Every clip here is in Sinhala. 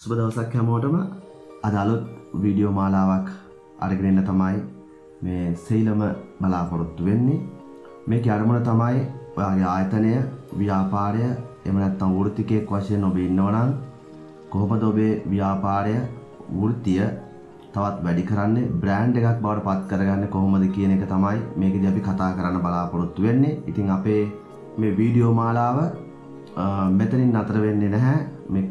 සුබ දවසක් හැමෝටම. අද අලුත් වීඩියෝ මාලාවක් අරගෙන එන්න තමයි මේ සීලම බලාපොරොත්තු වෙන්නේ. මේකේ අරමුණ තමයි ඔයාගේ ආයතනය, ව්‍යාපාරය, එහෙම නැත්නම් වෘත්තිකයෙක් වශයෙන් ඔබ ඉන්නවා නම් කොහොමද ඔබේ ව්‍යාපාරය, වෘත්තිය තවත් වැඩි කරන්නේ, බ්‍රෑන්ඩ් එකක් බවට පත් කරගන්නේ කොහොමද කියන එක තමයි මේකදී අපි කතා කරන්න බලාපොරොත්තු වෙන්නේ. ඉතින් අපේ මේ වීඩියෝ මාලාව මෙතනින් නතර වෙන්නේ නැහැ. මේ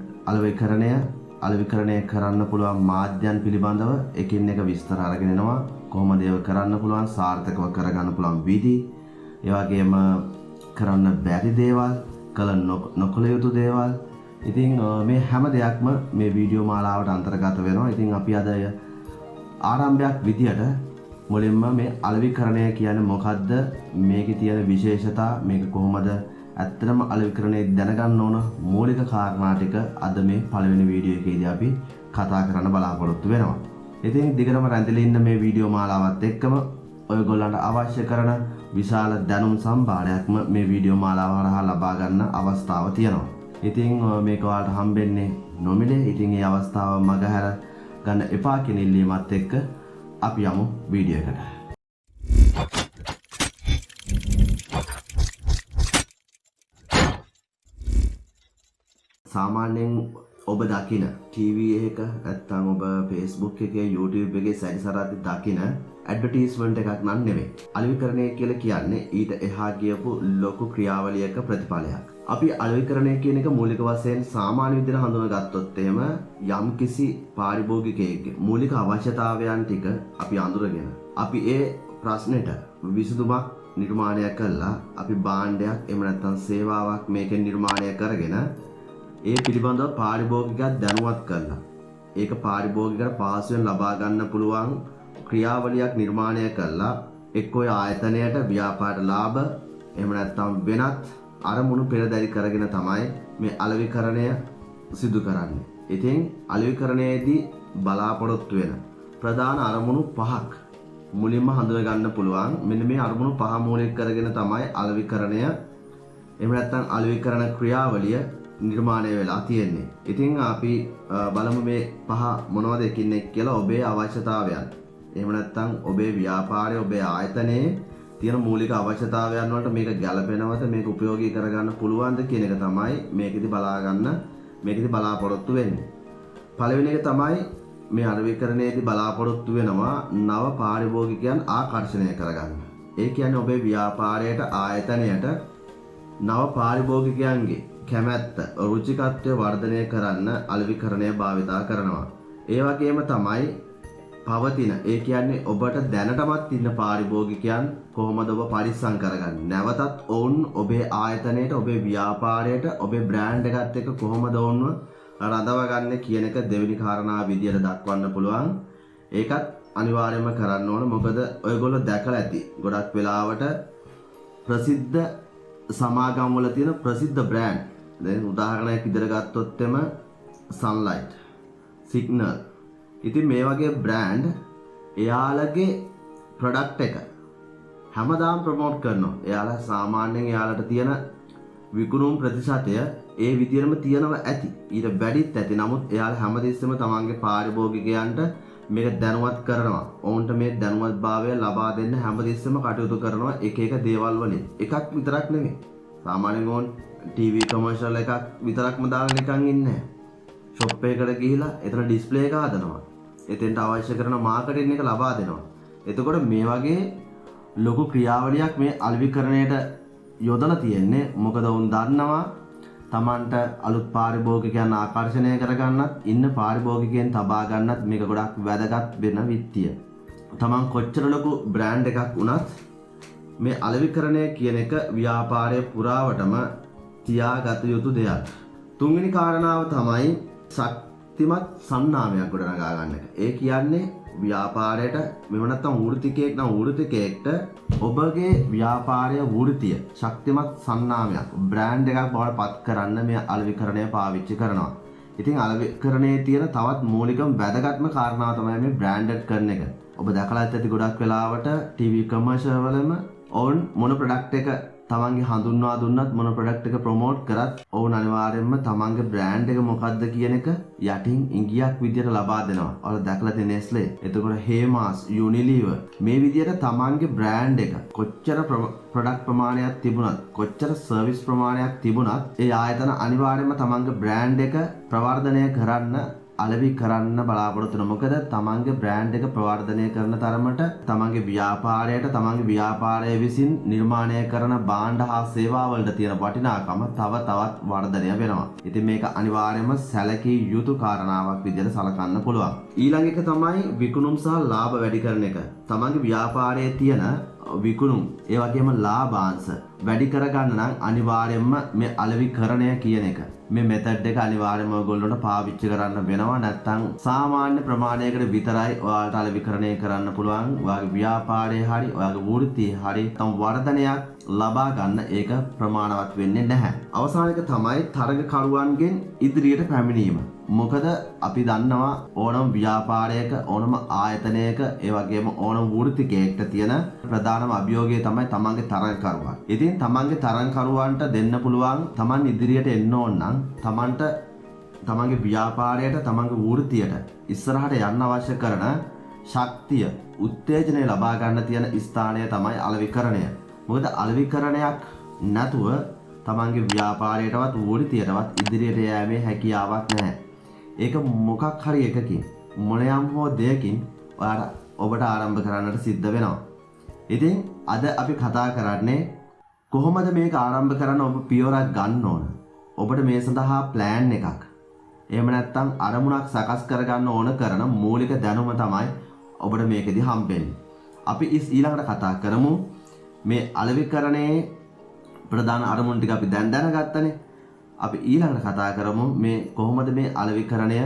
අලෙවිකරණය කරන්න පුළුවන් මාධ්‍යයන් පිළිබඳව එකින් එක විස්තර අරගෙන එනවා. කොහොමද ඒව කරන්න පුළුවන්, සාර්ථකව කරගන්න පුළුවන් විදි, ඒ වගේම කරන්න බැරි දේවල්, කළ නොකළ යුතු දේවල්. ඉතින් මේ හැම දෙයක්ම මේ වීඩියෝ මාලාවට අන්තර්ගත වෙනවා. ඉතින් අපි අද ආරම්භයක් විදියට මුලින්ම මේ අලෙවිකරණය කියන්නේ මොකද්ද, මේකේ තියෙන විශේෂතා, මේක කොහොමද ඇත්තටම අලෙවිකරණය දැනගන්න ඕන මූලික කාරණා ටික අද මේ පළවෙනි වීඩියෝ එකේදී අපි කතා කරන්න බලාපොරොත්තු වෙනවා. ඉතින් දිගටම රැඳිලා ඉන්න මේ වීඩියෝ මාලාවත් එක්කම ඔයගොල්ලන්ට අවශ්‍ය කරන විශාල දැනුම් සම්භාරයක්ම මේ වීඩියෝ මාලාව හරහා ලබා ගන්න අවස්ථාව තියෙනවා. ඉතින් මේක ඔයාලට හම්බෙන්නේ නොමිලේ. ඉතින් මේ අවස්ථාව මගහැර ගන්න එපා කියන ඉල්ලීමත් එක්ක අපි යමු වීඩියෝ එකට. සාමාන්‍යයෙන් ඔබ දකින TV එකක නැත්නම් ඔබ Facebook එකේ YouTube එකේ සැරිසරද්දි දකින ඇඩ්වර්ටයිස්මන්ට් එකක් නන් නෙවෙයි. අලෙවිකරණය කියලා කියන්නේ ඊට එහා ගියපු ලොකු ක්‍රියාවලියක ප්‍රතිඵලයක්. අපි අලෙවිකරණය කියන එක මූලික වශයෙන් සාමාන්‍ය විදිහට හඳුනාගත්තොත් එහෙම යම්කිසි පාරිභෝගිකයෙක්ගේ මූලික අවශ්‍යතාවයන් ටික අපි අඳුරගෙන අපි ඒ ප්‍රශ්නෙට විසඳුමක් නිර්මාණය කළා. අපි භාණ්ඩයක් එහෙම නැත්නම් සේවාවක් මේකෙන් නිර්මාණය කරගෙන ඒ පිළිබඳව පාරිභෝගිකයන් දැනුවත් කරලා ඒක පාරිභෝගිකයන්ට පහසුවෙන් ලබා ගන්න පුළුවන් ක්‍රියාවලියක් නිර්මාණය කළා. එක්කෝ ආයතනයට ව්‍යාපාර ලාභ එහෙම නැත්නම් වෙනත් අරමුණු පෙරදරි කරගෙන තමයි මේ අලෙවිකරණය සිදු කරන්නේ. ඉතින් අලෙවිකරණයේදී බලාපොරොත්තු වෙන ප්‍රධාන අරමුණු පහක් මුලින්ම හඳුනා ගන්න පුළුවන්. මෙන්න මේ අරමුණු පහ මූලික කරගෙන තමයි අලෙවිකරණය එහෙම නැත්නම් අලෙවිකරණ ක්‍රියාවලිය නිර්මාණය වෙලා තියෙන්නේ. ඉතින් අපි බලමු මේ පහ මොනවද එකින් එක කියලා. ඔබේ අවශ්‍යතාවයන්, එහෙම නැත්නම් ඔබේ ව්‍යාපාරයේ, ඔබේ ආයතනයේ තියෙන මූලික අවශ්‍යතාවයන් වලට මේක ගැළපෙනවද, මේක ප්‍රයෝගී කරගන්න පුළුවන්ද කියන එක තමයි මේකෙදි බලාපොරොත්තු වෙන්නේ. පළවෙනි එක තමයි මේ අලෙවිකරණයේදී බලාපොරොත්තු වෙනවා නව පාරිභෝගිකයන් ආකර්ෂණය කරගන්න. ඒ කියන්නේ ඔබේ ව්‍යාපාරයට, ආයතනයට නව පාරිභෝගිකයන්ගේ කැමැත්ත, රුචිකත්වය වර්ධනය කරන්න අලෙවිකරණය භාවිතා කරනවා. ඒ වගේම තමයි පවතින, ඒ කියන්නේ ඔබට දැනටමත් ඉන්න පාරිභෝගිකයන් කොහොමද ඔබ පරිස්සම් කරගන්නේ, නැවතත් ඔවුන් ඔබේ ආයතනයට, ඔබේ ව්‍යාපාරයට, ඔබේ බ්‍රෑන්ඩ් එකත් එක්ක කොහොමද ඔවුන්ව රඳවගන්නේ කියන එක දෙවෙනි කාරණා විදියට දක්වන්න පුළුවන්. ඒකත් අනිවාර්යයෙන්ම කරන්න ඕන. මොකද ඔයගොල්ලෝ දැකලා ඇති ගොඩක් වෙලාවට ප්‍රසිද්ධ සමාගම් වල තියෙන ප්‍රසිද්ධ බ්‍රෑන්ඩ්, දැන් උදාහරණයක් විදිහට ගත්තොත් එම සන්ලයිට්, සිග්නල්. ඉතින් මේ වගේ බ්‍රෑන්ඩ් එයාලගේ ප්‍රොඩක්ට් එක හැමදාම ප්‍රොමෝට් කරනවා. එයාලා සාමාන්‍යයෙන් එයාලට තියෙන විකුණුම් ප්‍රතිශතය ඒ විදිහටම තියෙනවා ඇති, ඊට වැඩිත් ඇති. නමුත් එයාලා හැමදෙස්සෙම තමන්ගේ පාරිභෝගිකයන්ට මේක දැනුවත් කරනවා. ඔවුන්ට මේ දැනුවත්භාවය ලබා දෙන්න හැමදෙස්සෙම කටයුතු කරනවා එක එක දේවල් වලින්. එකක් විතරක් නෙමෙයි. සාමාන්‍යයෙන් ඕන් TV කමර්ෂල් එකක් විතරක්ම දාගෙන නිකන් ඉන්නේ නැහැ. ෂොප් එකකට ගිහිලා එතන ඩිස්ප්ලේ එක හදනවා. එතෙන්ට අවශ්‍ය කරන මාකටිං එක ලබා දෙනවා. එතකොට මේ වගේ ලොකු ක්‍රියාවලියක් මේ අලෙවිකරණයට යොදලා තියෙන්නේ. මොකද උන් දන්නවා තමන්ට අලුත් පාරිභෝගිකයන් ආකර්ෂණය කරගන්නත්, ඉන්න පාරිභෝගිකයන් තබා ගන්නත් මේක ගොඩක් වැදගත් වෙන විත්තිය. තමන් කොච්චර ලොකු බ්‍රෑන්ඩ් එකක් වුණත් මේ අලෙවිකරණය කියන එක ව්‍යාපාරයේ පුරාවටම තියාගත යුතු දෙයක්. තුන්වෙනි කාරණාව තමයි ශක්තිමත් සන්නාමයක් ගොඩනගා ගන්න එක. ඒ කියන්නේ ව්‍යාපාරයට, මෙව නැත්තම් වෘත්තිකයෙක් නම් වෘත්තිකයෙක්ට ඔබගේ ව්‍යාපාරය, වෘත්තිය ශක්තිමත් සන්නාමයක්, බ්‍රෑන්ඩ් එකක් බවට පත් කරන්න මේ අලෙවිකරණය පාවිච්චි කරනවා. ඉතින් අලෙවිකරණයේ තියෙන තවත් මූලිකම වැදගත්ම කාරණාව තමයි මේ බ්‍රෑන්ඩඩ් කරන එක. ඔබ දැකලා ඇති ගොඩක් වෙලාවට TV කමර්ෂල් වලම ඔවුන් මොන ප්‍රොඩක්ට් එක තමන්ගේ හඳුන්වා දුන්නත් මොන ප්‍රොඩක්ට් එක ප්‍රොමෝට් කරත් ඔවුන් අනිවාර්යයෙන්ම තමන්ගේ බ්‍රෑන්ඩ් එක මොකක්ද කියන එක යටින් ඉඟියක් විදියට ලබා දෙනවා. ඔයාලා දැකලා තියෙන Nestle, එතකොට Hemas, Unilever මේ විදියට තමන්ගේ බ්‍රෑන්ඩ් එක කොච්චර ප්‍රොඩක්ට් ප්‍රමාණයක් තිබුණත්, කොච්චර සර්විස් ප්‍රමාණයක් තිබුණත් ඒ ආයතන අනිවාර්යයෙන්ම තමන්ගේ බ්‍රෑන්ඩ් එක ප්‍රවර්ධනය කරන්න අලෙවි කරන්න බලාපොරොත්තු වෙනවා. මොකද තමන්ගේ බ්‍රෑන්ඩ් එක ප්‍රවර්ධනය කරන තරමට තමන්ගේ ව්‍යාපාරය විසින් නිර්මාණය කරන භාණ්ඩ හා සේවා වලට තියෙන වටිනාකම තවත් වර්ධනය වෙනවා. ඉතින් මේක අනිවාර්යයෙන්ම සැලකිය යුතු කාරණාවක් විදිහට සලකන්න පුළුවන්. ඊළඟ එක තමයි විකුණුම් සහ ලාභ වැඩි කරන එක. තමන්ගේ ව්‍යාපාරයේ තියෙන විකුණුම් ඒ වගේම ලාභාංශ වැඩි කරගන්න නම් අනිවාර්යයෙන්ම මේ අලෙවිකරණය කියන එක මේ මෙතඩ් එක අනිවාර්යයෙන්ම ඔයගොල්ලන්ට පාවිච්චි කරන්න වෙනවා. නැත්නම් සාමාන්‍ය ප්‍රමාණයකට විතරයි ඔයාලට අලෙවිකරණය කරන්න පුළුවන්. ඔයාගේ ව්‍යාපාරයේ හරි ඔයාගේ වෘත්තියේ හරි තම වර්ධනයක් ලබා ගන්න ඒක ප්‍රමාණවත් වෙන්නේ නැහැ. අවසාන එක තමයි තරගකරුවන්ගෙන් ඉදිරියට පැමිණීම. මොකද අපි දන්නවා ඕනම ව්‍යාපාරයක ඕනම ආයතනයක ඒ වගේම ඕනම වෘත්තිකයකට තියෙන ප්‍රධානම අභියෝගය තමයි තමන්ගේ තරගකරුවන්. ඉතින් තමන්ගේ තරගකරුවන්ට දෙන්න පුළුවන් තමන් ඉදිරියට එන්න ඕන නම් තමන්ට තමන්ගේ ව්‍යාපාරයට තමන්ගේ වෘත්තියට ඉස්සරහට යන්න අවශ්‍ය කරන ශක්තිය උත්තේජනය ලබා ගන්න තියෙන ස්ථානය තමයි අලෙවිකරණය. මොකද අලෙවිකරණයක් නැතුව තමන්ගේ ව්‍යාපාරයටවත් වෘත්තියටවත් ඉදිරියට යෑමේ හැකියාවක් නැහැ. ඒක මොකක් හරි එකකින් මොනයම් හෝ දෙයකින් ඔබට ආරම්භ කරන්නට සිද්ධ වෙනවා. ඉතින් අද අපි කතා කරන්නේ කොහොමද මේක ආරම්භ කරන්න ඔබ පියවරක් ගන්න ඕන. ඔබට මේ සඳහා ප්ලෑන් එකක් එහෙම නැත්නම් අරමුණක් සකස් කරගන්න ඕන කරන මූලික දැනුම තමයි ඔබට මේකෙදි හම්බෙන්නේ. අපි ඊළඟට කතා කරමු මේ අලෙවිකරණයේ ප්‍රධාන අරමුණු ටික අපි දැන් දැනගත්තනේ. අපි ඊළඟට කතා කරමු මේ කොහොමද මේ අලෙවිකරණය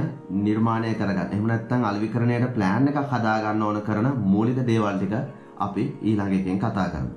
නිර්මාණය කරගන්නේ. එහෙම නැත්නම් අලෙවිකරණයට ප්ලෑන් එකක් හදා ගන්න ඕන කරන මූලික දේවල් ටික අපි ඊළඟ එකෙන් කතා කරමු.